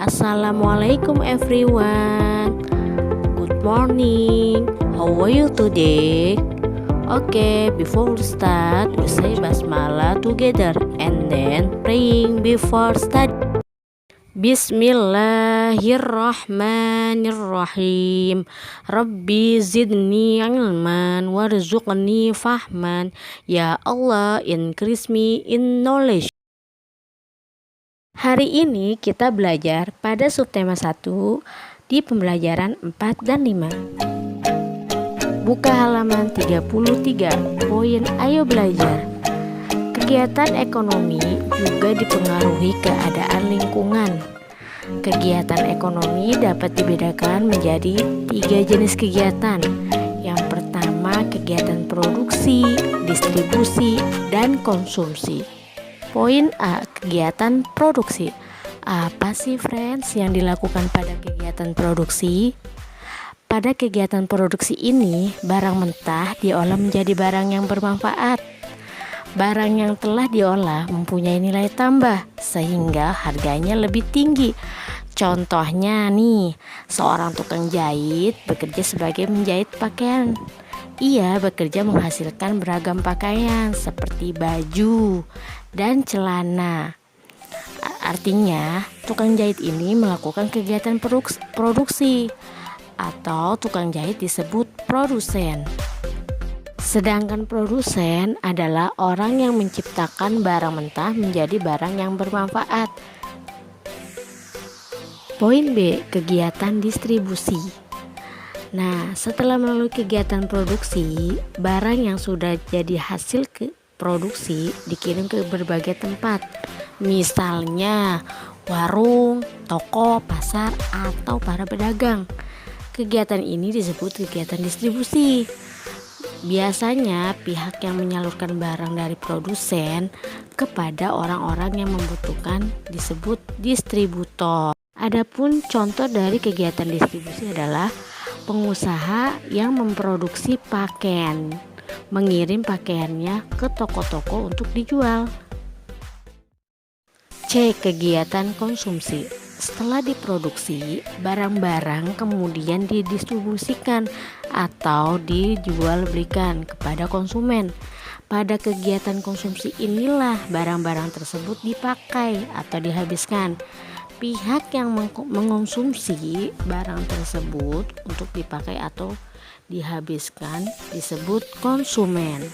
Assalamualaikum everyone. Good morning. How are you today? Okay, before we start, we say basmalah together and then praying before study. Bismillahirrahmanirrahim. Rabbi zidni ilman warzuqni fahman. Ya Allah, increase me in knowledge. Hari ini kita belajar pada subtema 1 di pembelajaran 4 dan 5. Buka halaman 33, poin ayo belajar. Kegiatan ekonomi juga dipengaruhi keadaan lingkungan. Kegiatan ekonomi dapat dibedakan menjadi 3 jenis kegiatan. Yang pertama, kegiatan produksi, distribusi, dan konsumsi. Poin A, kegiatan produksi. Apa sih friends yang dilakukan pada kegiatan produksi? Pada kegiatan produksi ini, barang mentah diolah menjadi barang yang bermanfaat. Barang yang telah diolah mempunyai nilai tambah sehingga harganya lebih tinggi. Contohnya nih, seorang tukang jahit bekerja sebagai menjahit pakaian. Ia bekerja menghasilkan beragam pakaian seperti baju dan celana. Artinya, tukang jahit ini melakukan kegiatan produksi atau tukang jahit disebut produsen. Sedangkan produsen adalah orang yang menciptakan barang mentah menjadi barang yang bermanfaat. Poin B, kegiatan distribusi. Nah, setelah melalui kegiatan produksi, barang yang sudah jadi hasil produksi dikirim ke berbagai tempat. Misalnya warung, toko, pasar, atau para pedagang. Kegiatan ini disebut kegiatan distribusi. Biasanya pihak yang menyalurkan barang dari produsen kepada orang-orang yang membutuhkan disebut distributor. Adapun contoh dari kegiatan distribusi adalah pengusaha yang memproduksi pakaian, mengirim pakaiannya ke toko-toko untuk dijual. C. Kegiatan konsumsi. Setelah diproduksi, barang-barang kemudian didistribusikan atau dijual belikan kepada konsumen. Pada kegiatan konsumsi inilah barang-barang tersebut dipakai atau dihabiskan. Pihak yang mengonsumsi barang tersebut untuk dipakai atau dihabiskan disebut konsumen,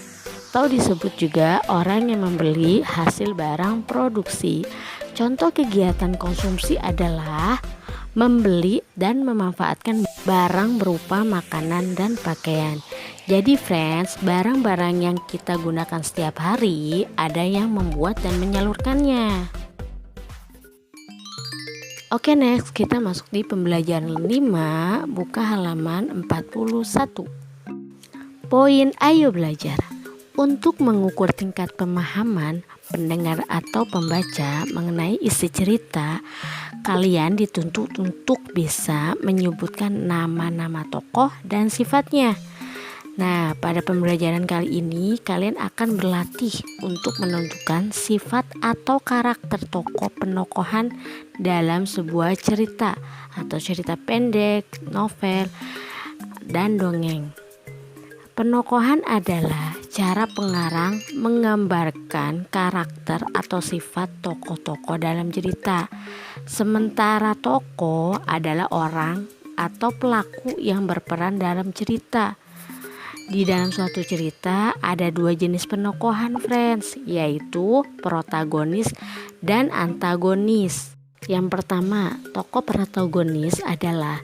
atau disebut juga orang yang membeli hasil barang produksi. Contoh kegiatan konsumsi adalah membeli dan memanfaatkan barang berupa makanan dan pakaian. Jadi friends, barang-barang yang kita gunakan setiap hari ada yang membuat dan menyalurkannya. Oke, next kita masuk di pembelajaran 5, buka halaman 41. Poin ayo belajar. Untuk mengukur tingkat pemahaman pendengar atau pembaca mengenai isi cerita, kalian dituntut untuk bisa menyebutkan nama-nama tokoh dan sifatnya. Nah, pada pembelajaran kali ini kalian akan berlatih untuk menentukan sifat atau karakter tokoh penokohan dalam sebuah cerita atau cerita pendek, novel, dan dongeng. Penokohan adalah cara pengarang menggambarkan karakter atau sifat tokoh-tokoh dalam cerita. Sementara tokoh adalah orang atau pelaku yang berperan dalam cerita. Di dalam suatu cerita ada 2 jenis penokohan friends, yaitu protagonis dan antagonis. Yang pertama, tokoh protagonis adalah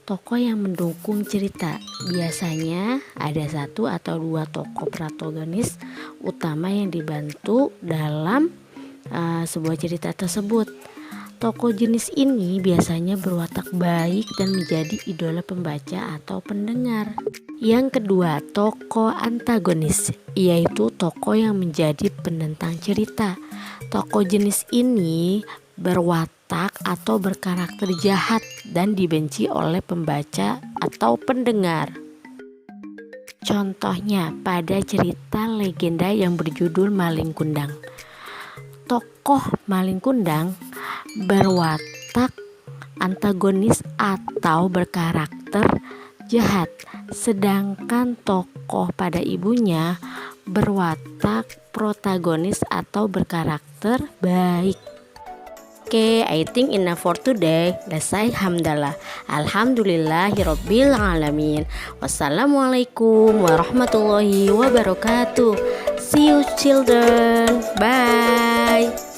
tokoh yang mendukung cerita. Biasanya ada 1 atau 2 tokoh protagonis utama yang dibantu dalam sebuah cerita tersebut. Tokoh jenis ini biasanya berwatak baik dan menjadi idola pembaca atau pendengar. Yang kedua, tokoh antagonis, yaitu tokoh yang menjadi penentang cerita. Tokoh jenis ini berwatak berwatak atau berkarakter jahat dan dibenci oleh pembaca atau pendengar. Contohnya pada cerita legenda yang berjudul Malin Kundang. Tokoh Malin Kundang berwatak antagonis atau berkarakter jahat, sedangkan tokoh pada ibunya berwatak protagonis atau berkarakter baik. Okay, I think enough for today. Let's say hamdalah. Alhamdulillahirabbil alamin. Wassalamualaikum warahmatullahi wabarakatuh. See you children. Bye.